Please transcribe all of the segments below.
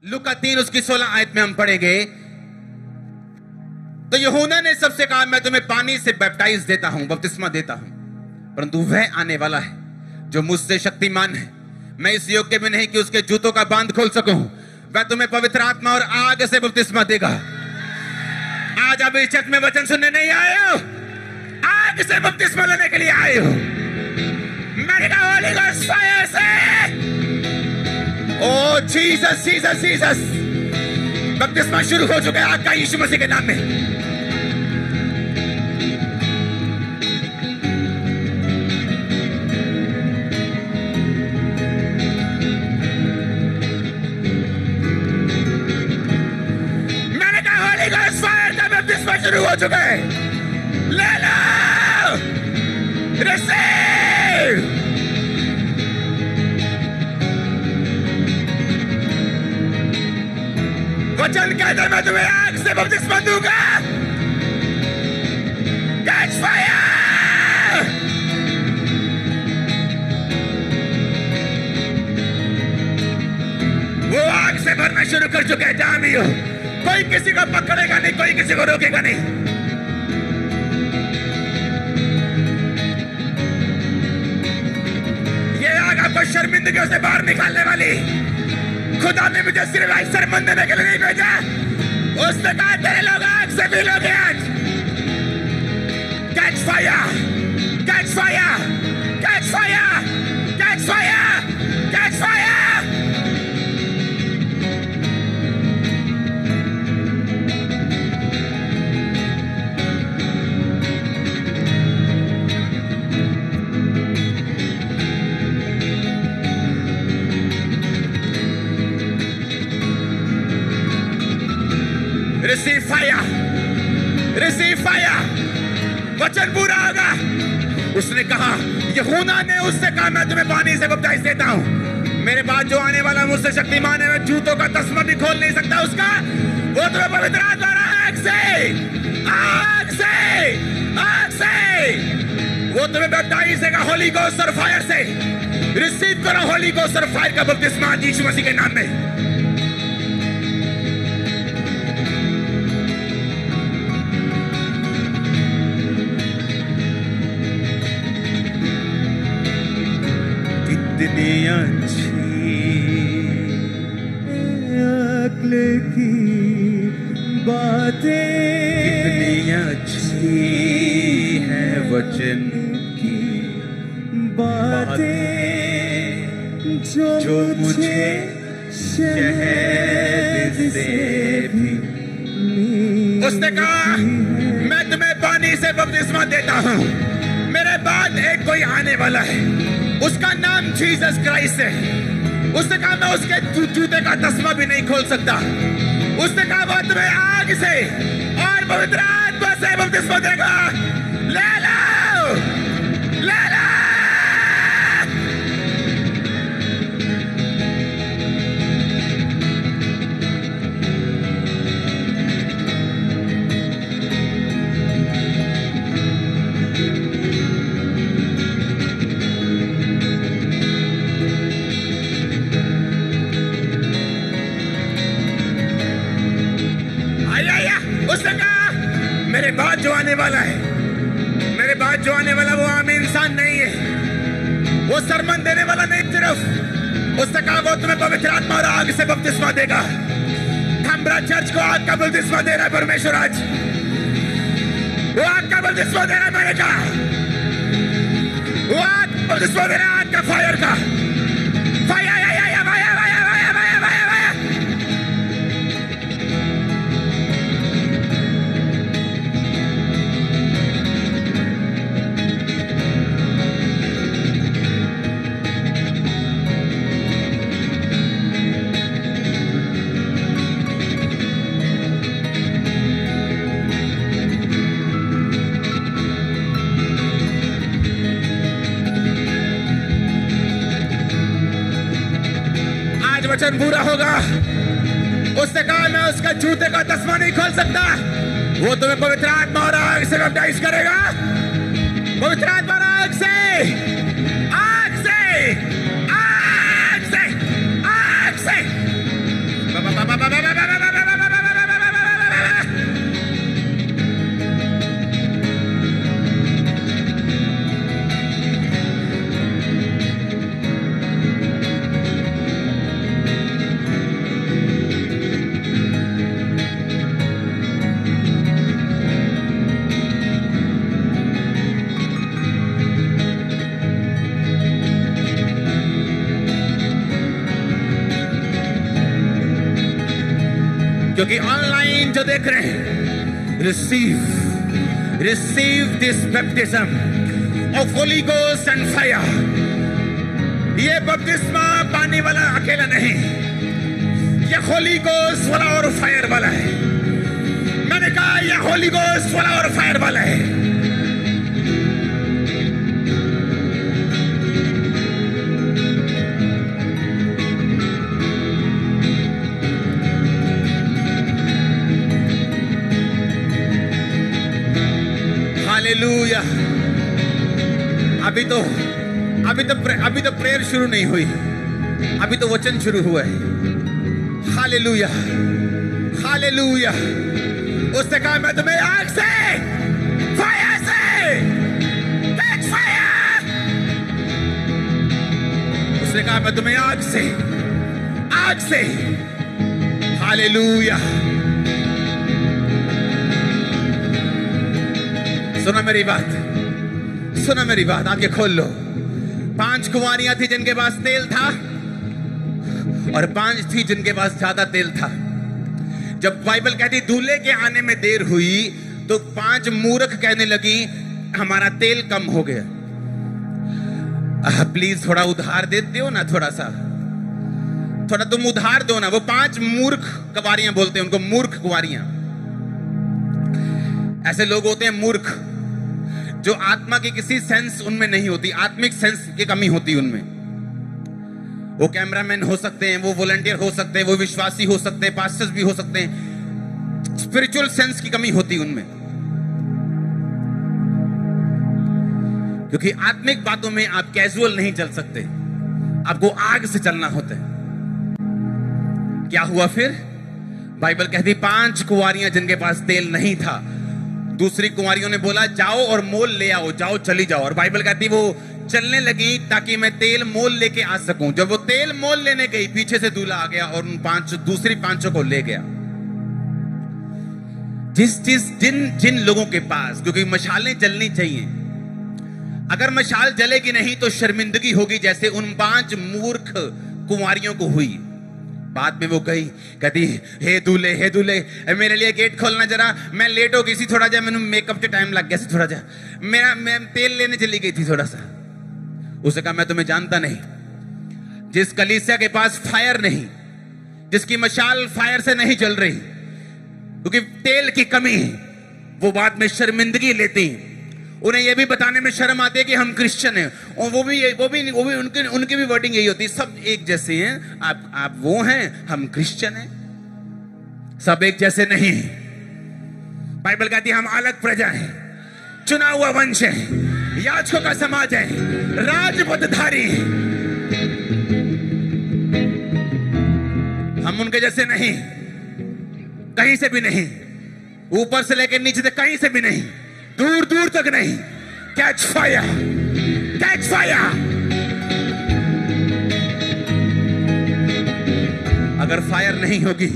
लूका 3 उसकी 16 आयत में हम पढ़ेंगे। तो यूहन्ना ने सबसे कहा, मैं तुम्हें पानी से बैप्टाइज देता हूं, बपतिस्मा देता हूं, परंतु वह आने वाला है जो मुझसे शक्तिमान है, मैं इस योग्य में नहीं कि उसके जूतों का बांध खोल सकूं। वह तुम्हें पवित्र आत्मा और आग से बपतिस्मा देगा। आज आप इस चर्च में वचन सुनने नहीं आए हो, आग से बपतिस्मा लेने के लिए आए हो। मैंने कहा होली गोस्ट फायर से, ओ जीसस जीसस जीसस, बपतिस्मा शुरू हो चुका है आग का यीशु मसीह के नाम में। शुरू हो चुका है, ले लो, रिसीव। वचन कहता है, मैं तुम्हें आग से बपतिस्मा दूंगा। Catch fire. वो आग से भरना शुरू कर चुका है। जहां भी हो, कोई किसी को पकड़ेगा नहीं, कोई किसी को रोकेगा नहीं। ये आग आपको शर्मिंदगियों से बाहर निकालने वाली। खुदा ने मुझे सिर्फ एक सरमन देने के लिए नहीं भेजा, उसने कहा तेरे लोग आग से भी लोगे आज। Catch fire, catch fire, catch fire, catch fire, catch fire. Receive fire, receive fire. वचन पूरा होगा। उसने कहा, यूहन्ना ने उससे कहा, मैं तुम्हें पानी से बपतिस्मा देता हूं, मेरे बाद जो आने वाला मुझसे शक्तिमान है, मैं जूतों का तस्मा भी खोल नहीं सकता उसका। वो तुम्हें पवित्र आत्मा और आग से, आग से, आग से, वो तुम्हें बपतिस्मा देगा होली गोस्ट और फायर से। रिसीव करो होली गोस्ट और फायर का बपतिस्मा यीशु मसीह के नाम में। कितनी अच्छी अक्ल की बातें, कितनी अच्छी है वचन की बातें, जो मुझे शहद से भी। उसने कहा, मैं तुम्हें पानी से बपतिस्मा देता हूं, मेरे बाद एक कोई आने वाला है, उसका नाम जीसस क्राइस्ट है। उसने कहा, मैं उसके जूते का तस्मा भी नहीं खोल सकता। उसने कहा, वो तुम्हें आग से और पवित्र आत्मा से बपतिस्मा देगा। ले लो, ले लो। उसने कहा, मेरे बाद जो आने वाला है, मेरे बाद जो आने वाला वो आम इंसान नहीं है, वो सरमन देने वाला नहीं सिर्फ। उसने कहा, वो तुम्हें पवित्र आत्मा और आग से बपतिस्मा देगा। खंबरा चर्च को आग का बपतिस्मा दे रहा है परमेश्वर आज। वो आग का बपतिस्मा दे रहा है। मैंने कहा, वो आग का बपतिस्मा दे रहा है, आग का फायर का फायर। वचन पूरा होगा। उसने कहा, मैं उसका जूते का तस्मा नहीं खोल सकता। वो तुम्हें पवित्र आत्मा और आग से बैप्टाइज करेगा। पवित्र आत्मा और आग से, आग से, आग से, आग से। क्योंकि ऑनलाइन जो देख रहे हैं, receive this baptism of Holi ghost and fire. ये बपतिस्मा पाने वाला अकेला नहीं, ये होली गोस्ट वाला और फायर वाला है। मैंने कहा ये होली गोस्ट वाला और फायर वाला है। हालेलुया। अभी तो प्रेयर शुरू नहीं हुई, अभी तो वचन शुरू हुआ है। Hallelujah, hallelujah. उसने कहा मैं तुम्हें आग से, फायर से, कैच फायर। उसने कहा मैं तुम्हें आग से, आग से। हालेलुया। सुना मेरी बात, सुना मेरी बात, आंखें खोल लो। 5 कुंवारियां थी जिनके पास तेल था, और 5 थी जिनके पास ज्यादा तेल था। जब बाइबल कहती दूल्हे के आने में देर हुई, तो 5 मूर्ख कहने लगी हमारा तेल कम हो गया। प्लीज थोड़ा उधार दे दो ना, थोड़ा सा, थोड़ा तुम उधार दो ना। वो 5 मूर्ख कुंवारियां बोलते हैं उनको, मूर्ख कुंवारियां। ऐसे लोग होते हैं मूर्ख, जो आत्मा की किसी सेंस उनमें नहीं होती, आत्मिक सेंस की कमी होती उनमें। वो कैमरामैन हो सकते हैं, वो वॉलंटियर हो सकते हैं, वो विश्वासी हो सकते हैं, पास्टर्स भी हो सकते हैं। स्पिरिचुअल सेंस की कमी होती उनमें, क्योंकि आत्मिक बातों में आप कैजुअल नहीं चल सकते, आपको आग से चलना होता है। क्या हुआ फिर? बाइबल कहती 5 कुंवारियां जिनके पास तेल नहीं था, दूसरी कुंवारियों ने बोला जाओ और मोल ले आओ, जाओ चली जाओ। और बाइबल कहती वो चलने लगी ताकि मैं तेल मोल लेके आ सकूं। जब वो तेल मोल लेने गई, पीछे से दूल्हा आ गया और उन दूसरी 5 को ले गया। जिन लोगों के पास, क्योंकि मशालें जलनी चाहिए, अगर मशाल जलेगी नहीं तो शर्मिंदगी होगी, जैसे उन 5 मूर्ख कुंवारियों को हुई। बाद में वो गई, कहती हे दूल्हे मेरे लिए गेट खोलना जरा, मैं लेट हो गई सी थोड़ा जा, मैंने मेकअप के टाइम लग गया सी थोड़ा जा, मैं तेल लेने चली गई थी थोड़ा सा। उसने कहा मैं तुम्हें जानता नहीं। जिस कलीसिया के पास फायर नहीं, जिसकी मशाल फायर से नहीं जल रही, क्योंकि तेल की कमी है, वो बाद में शर्मिंदगी लेती। उन्हें यह भी बताने में शर्म आती है कि हम क्रिश्चियन हैं, और वो भी उनकी भी वर्डिंग यही होती है, सब एक जैसे हैं। आप वो हैं, हम क्रिश्चियन हैं, सब एक जैसे नहीं हैं। बाइबल कहती है हम अलग प्रजा हैं, चुना हुआ वंश है, याजकों का समाज है, राजपदधारी हैं। हम उनके जैसे नहीं, कहीं से भी नहीं, ऊपर से लेकर नीचे तक कहीं से भी नहीं, दूर दूर तक नहीं। Catch fire, catch fire. अगर फायर नहीं होगी,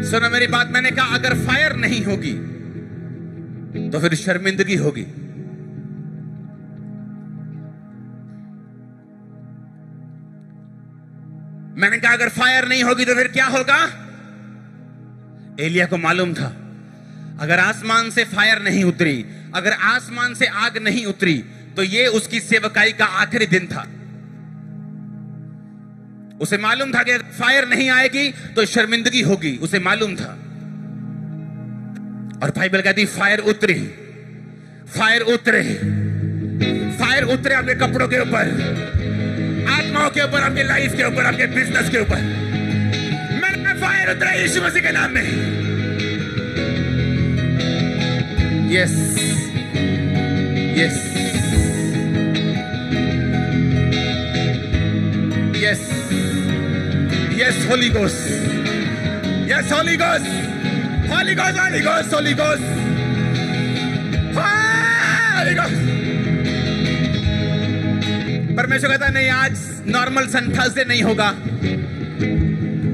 सुनो मेरी बात, मैंने कहा अगर फायर नहीं होगी तो फिर शर्मिंदगी होगी। मैंने कहा अगर फायर नहीं होगी तो फिर क्या होगा? एलिया को मालूम था अगर आसमान से फायर नहीं उतरी, अगर आसमान से आग नहीं उतरी, तो ये उसकी सेवकाई का आखिरी दिन था। उसे मालूम था कि अगर फायर नहीं आएगी तो शर्मिंदगी होगी, उसे मालूम था। और बाइबल कहती फायर उतरी, फायर उतरे, फायर उतरे आपके कपड़ों के ऊपर, आत्माओं के ऊपर, आपके लाइफ के ऊपर, आपके बिजनेस के ऊपर। मैंने फायर उतरा यीशु मसीह के नाम में। Yes yes yes yes, Holi ghost, yes Holi ghost, Holi ghost, Holi ghost, Holi ghost, Holi ghost. परमेश्वर कहता नहीं आज नॉर्मल सन थर्सडे नहीं होगा।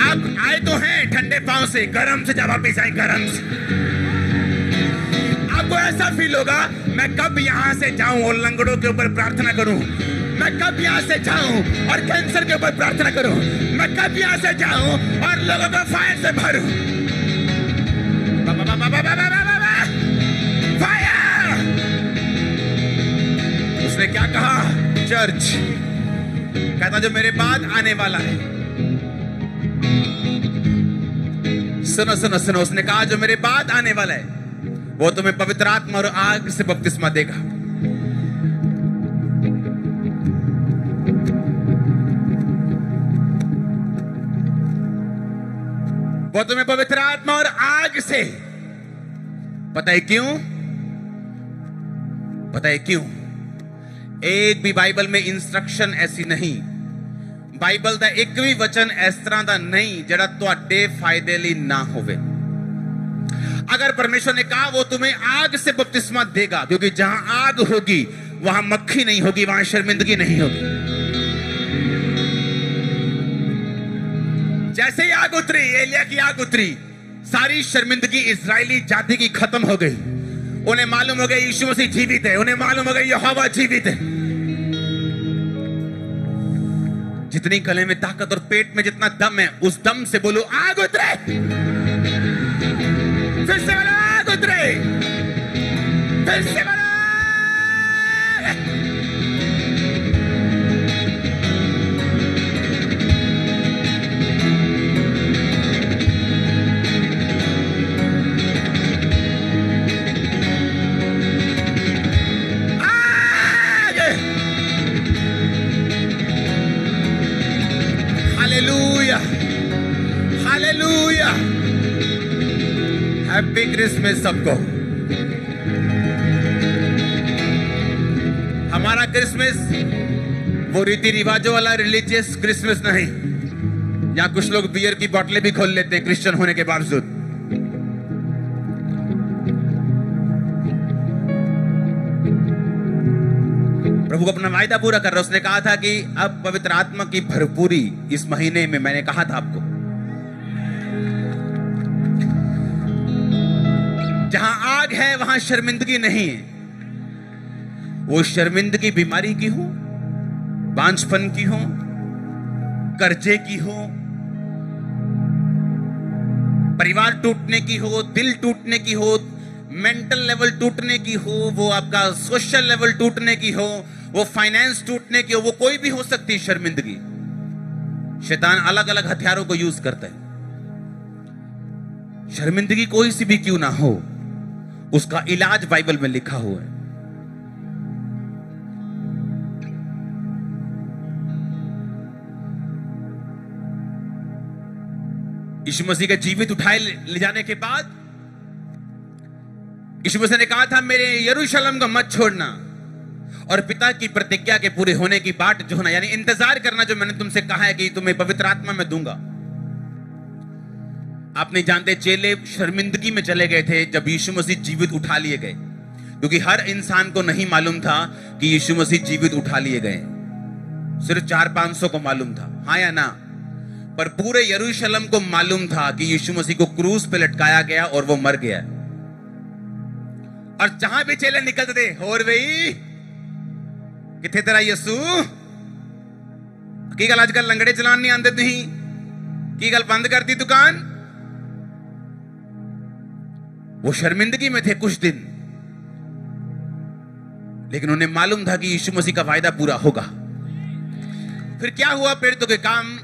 आप आए तो हैं ठंडे पांव से गरम से जब वापिस आए, गरम से। आपको ऐसा फील होगा, मैं कब यहां से जाऊं और लंगड़ों के ऊपर प्रार्थना करूं, मैं कब यहां से जाऊं और कैंसर के ऊपर प्रार्थना करूं, मैं कब यहां से जाऊं और लोगों को फायर से भरूं। फायर! उसने क्या कहा? चर्च कहता जो मेरे बाद आने वाला है, सुनो सुनो सुनो, उसने कहा जो मेरे बाद आने वाला है वो तुम्हें पवित्र आत्मा और आग से बपतिस्मा देगा। वो तुम्हें पवित्र आत्मा और आग से, पता है क्यों? पता है क्यों? एक भी बाइबल में इंस्ट्रक्शन ऐसी नहीं, बाइबल का एक भी वचन इस तरह का नहीं जड़ा तुहाडे फायदे लिए ना होवे। अगर परमेश्वर ने कहा वो तुम्हें आग से बपतिस्मा देगा, क्योंकि जहां आग होगी वहां मक्खी नहीं होगी, वहां शर्मिंदगी नहीं होगी। जैसे ही आग उतरी, एलिया की आग उतरी, सारी शर्मिंदगी इजरायली जाति की खत्म हो गई। उन्हें मालूम हो गया यीशु मसीह जीवित है, उन्हें मालूम हो गया यहोवा जीवित है। जितनी गले में ताकत और पेट में जितना दम है, उस दम से बोलो आग उतरे। फिर से बोलो आग उतरे। फिर से बोलो हालेलुया। हैप्पी क्रिसमस सबको। हमारा क्रिसमस वो रीति रिवाजों वाला रिलीजियस क्रिसमस नहीं, यहां कुछ लोग बियर की बोतलें भी खोल लेते हैं क्रिश्चियन होने के बावजूद। प्रभु को अपना वायदा पूरा कर रहा। उसने कहा था कि अब पवित्र आत्मा की भरपूरी इस महीने में, मैंने कहा था आपको, जहां आग है वहां शर्मिंदगी नहीं है। वो शर्मिंदगी बीमारी की हो, बांझपन की हो, कर्जे की हो, परिवार टूटने की हो, दिल टूटने की हो, मेंटल लेवल टूटने की हो, वो आपका सोशल लेवल टूटने की हो, वो फाइनेंस टूटने की हो, वो कोई भी हो सकती है शर्मिंदगी। शैतान अलग अलग हथियारों को यूज करता है। शर्मिंदगी कोई सी भी क्यों ना हो, उसका इलाज बाइबल में लिखा हुआ है। यीशु मसीह के जीवित उठाए ले जाने के बाद यीशु मसीह ने कहा था मेरे यरूशलेम को मत छोड़ना और पिता की प्रतिज्ञा के पूरे होने की बाट जो होना, यानी इंतजार करना जो मैंने तुमसे कहा है कि तुम्हें पवित्र आत्मा में दूंगा। आप नहीं जानते चेले शर्मिंदगी में चले गए थे जब यीशु मसीह जीवित उठा लिए गए, क्योंकि हर इंसान को नहीं मालूम था कि यीशु मसीह जीवित उठा लिए गए। सिर्फ 400-500 को मालूम था, हाँ या ना, पर पूरे यरूशलेम को मालूम था कि यीशु मसीह को क्रूस पे लटकाया गया और वो मर गया। और जहां भी चेले निकलते थे, और वही किथे तेरा यीशु की गल आजकल लंगड़े चलान नहीं आते नहीं की गल बंद कर दी दुकान। वो शर्मिंदगी में थे कुछ दिन, लेकिन उन्हें मालूम था कि यीशु मसीह का वायदा पूरा होगा। फिर क्या हुआ? प्रेरितों के काम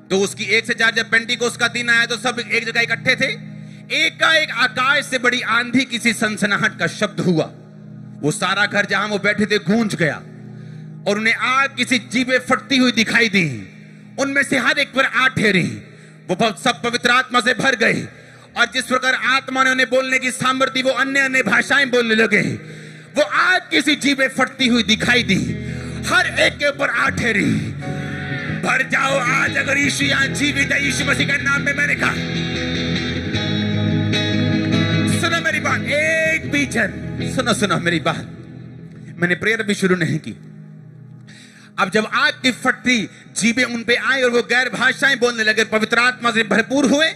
तो उसकी 1 से 4 जब पेंटिकोस्त का दिन आया तो सब एक जगह इकट्ठे थे। एक का एक आकाश से बड़ी आंधी किसी सनसनाहट का शब्द हुआ, वो सारा घर जहां वो बैठे थे गूंज गया और उन्हें आग किसी जीभे फटती हुई दिखाई दी। उनमें से हर एक पर आग ठहरी, वो सब पवित्र आत्मा से भर गए और जिस प्रकार आत्मा ने उन्हें बोलने की सामर्थ्य, वो अन्य अन्य भाषाएं बोलने लगे। वो आग किसी जीभे फटती हुई दिखाई दी, हर एक के ऊपर आग ठहरी। भर जाओ आज, अगर यीशु यहां जीवित है, यीशु मसीह के नाम में मैंने कहा। सुनो मेरी बात, एक भी जन सुनो सुनो मेरी बात, मैंने प्रेयर भी शुरू नहीं की। अब जब आग की फटती जीभें उन पे आई और वो गैर भाषाएं बोलने लगे, पवित्र आत्मा से भरपूर हुए,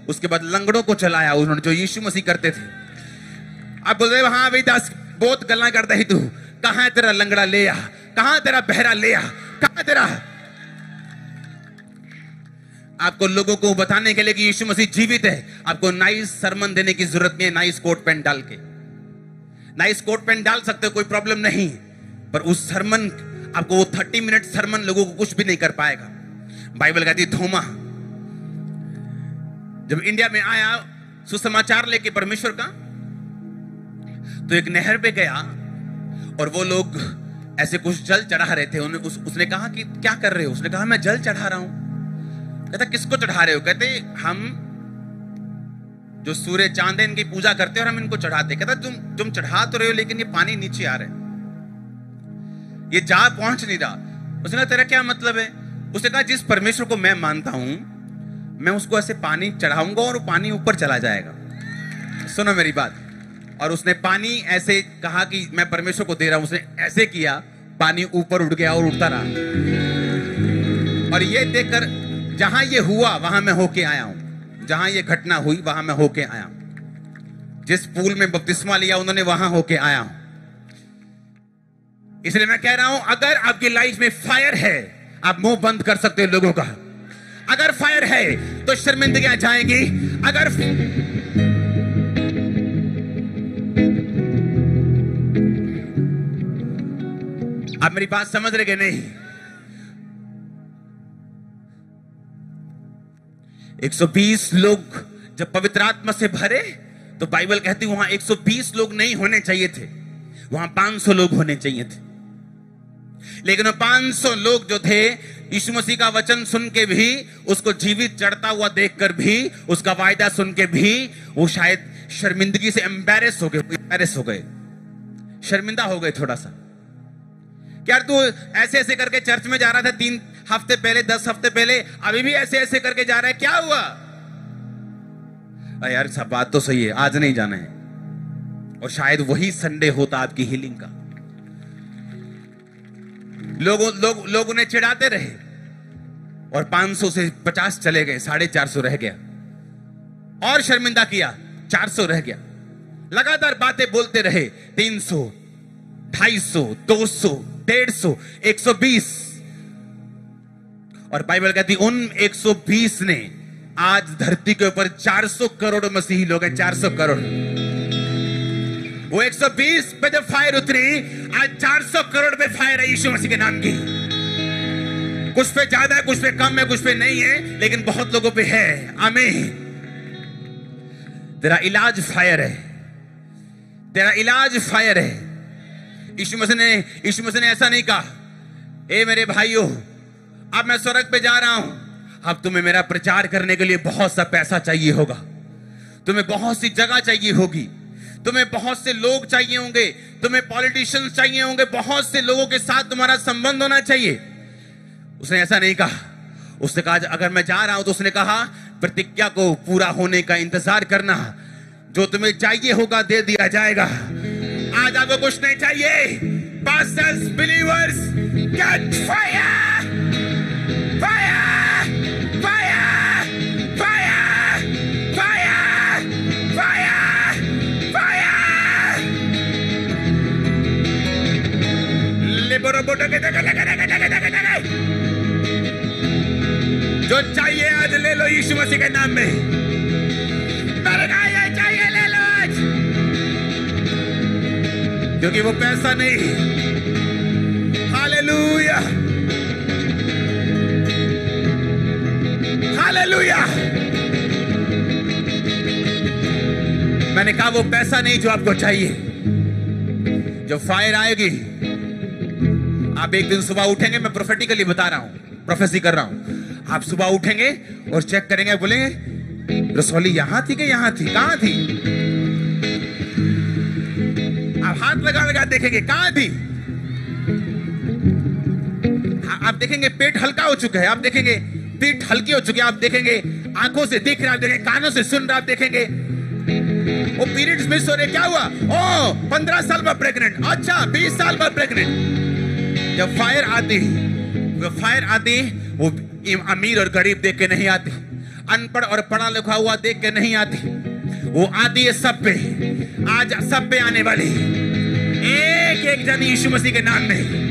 उसके बाद लंगड़ों को चलाया उन्होंने, जो यीशु मसीह करते थे। आप बोल रहे हो हाँ भाई दास बहुत गल्ला करता ही तू, कहां है तेरा लंगड़ा ले आ, कहां तेरा बहरा ले आ, कहां तेरा। आपको लोगों को बताने के लिए कि यीशु मसीह जीवित है, आपको नाइस सरमन देने की जरूरत नहीं है। नाइस कोट पैंट डाल के, नाइस कोट पैंट डाल सकते हो, कोई प्रॉब्लम नहीं, पर उस सरमन आपको वो 30 मिनट सरमन लोगों को कुछ भी नहीं कर पाएगा। बाइबल कहती है थोमा जब इंडिया में आया सुसमाचार लेके परमेश्वर का, तो एक नहर पे गया और वो लोग ऐसे कुछ जल चढ़ा रहे थे। उसने कहा कि क्या कर रहे हो? उसने कहा मैं जल चढ़ा रहा हूं। कहता किसको चढ़ा रहे हो? कहते हम जो सूर्य चांद है इनकी पूजा करते हैं और हम इनको चढ़ाते। कहता तुम चढ़ा तो रहे हो लेकिन ये पानी नीचे आ रहा है, ये जा पहुंच नहीं रहा। उसने कहा तेरा क्या मतलब है? उसने कहा जिस परमेश्वर को मैं मानता हूं मैं उसको ऐसे पानी चढ़ाऊंगा और वो पानी ऊपर चला जाएगा। सुनो मेरी बात। और उसने पानी ऐसे कहा कि मैं परमेश्वर को दे रहा हूं, उसने ऐसे किया, पानी ऊपर उठ गया और उठता रहा। और ये देखकर जहां ये हुआ वहां मैं होके आया हूं, जहां ये घटना हुई वहां मैं होके आया हूं, जिस पूल में बपतिस्मा लिया उन्होंने वहां होके आया हूं। इसलिए मैं कह रहा हूं अगर आपकी लाइफ में फायर है आप मुंह बंद कर सकते हो लोगों का। अगर फायर है तो शर्मिंदगियां जाएंगी। अगर आप मेरी बात समझ रहे कि नहीं? 120 लोग जब पवित्र आत्मा से भरे तो बाइबल कहती वहां 120 लोग नहीं होने चाहिए थे, वहां 500 लोग होने चाहिए थे। लेकिन 500 लोग जो थे यीशु मसीह का वचन सुन के भी, उसको जीवित चढ़ता हुआ देखकर भी, उसका वायदा सुन के भी वो शायद शर्मिंदगी से एम्बैरेस हो गए, शर्मिंदा हो गए थोड़ा सा। क्या तू ऐसे ऐसे करके चर्च में जा रहा था 3 हफ्ते पहले, 10 हफ्ते पहले, अभी भी ऐसे ऐसे करके जा रहा है, क्या हुआ? यार सब बात तो सही है, आज नहीं जाना है। और शायद वही संडे होता आपकी हीलिंग का। लोग उन्हें चिढ़ाते रहे और 500 से 50 चले गए, 450 रह गया। और शर्मिंदा किया, 400 रह गया। लगातार बातें बोलते रहे, 300, 250, 200, 150, 120। और बाइबल कहती उन 120 ने आज धरती के ऊपर 400 करोड़ मसीही लोग हैं, 400 करोड़। वो 120 पे जब फायर उतरी, आज 400 करोड़ पे फायर है यीशु मसीह के नाम की। कुछ पे ज्यादा है, कुछ पे कम है, कुछ पे नहीं है, लेकिन बहुत लोगों पे है। आमीन। तेरा इलाज फायर है, तेरा इलाज फायर है। यीशु मसीह ने ऐसा नहीं कहा, ए मेरे भाइयों अब मैं स्वर्ग पे जा रहा हूं, अब तुम्हें मेरा प्रचार करने के लिए बहुत सा पैसा चाहिए होगा, तुम्हें बहुत सी जगह चाहिए होगी, तुम्हें बहुत से लोग चाहिए होंगे, तुम्हें पॉलिटिशियंस चाहिए होंगे, बहुत से लोगों के साथ तुम्हारा संबंध होना चाहिए। उसने ऐसा नहीं कहा। उसने कहा अगर मैं जा रहा हूं तो उसने कहा प्रतिज्ञा को पूरा होने का इंतजार करना, जो तुम्हें चाहिए होगा दे दिया जाएगा। आज आपको कुछ नहीं चाहिए। Pastors, believers, get fire, fire, fire, fire, fire, fire, fire. लिबरो बोटो के जो चाहिए आज ले लो यीशु मसीह के नाम में। मेरे कहा ये चाहिए ले लो आज, क्योंकि वो पैसा नहीं। Hallelujah, hallelujah. मैंने कहा वो पैसा नहीं जो आपको चाहिए। जो फायर आएगी, आप एक दिन सुबह उठेंगे, मैं प्रोफेटिकली बता रहा हूं, प्रोफेसी कर रहा हूं। आप सुबह उठेंगे और चेक करेंगे, बोलेंगे रसौली यहां थी कि यहां थी, कहां थी? आप हाथ लगा देखेंगे कहां थी। आप देखेंगे पेट हल्का हो चुका है, आप देखेंगे पीठ हल्की हो चुकी है, आप देखेंगे आंखों से देख रहे, आप देखेंगे कानों से सुन रहे, आप देखेंगे वो पीरियड्स मिस हो रहे। क्या हुआ? ओ 15 साल बाद प्रेग्नेंट, अच्छा 20 साल बाद प्रेग्नेंट। जब फायर आती, वो फायर आती, वो अमीर और गरीब देख के नहीं आती। अनपढ़ और पढ़ा लिखा हुआ देख के नहीं आती, वो आती है सब पे। आज सब पे आने वाली एक एक जन यीशु मसीह के नाम में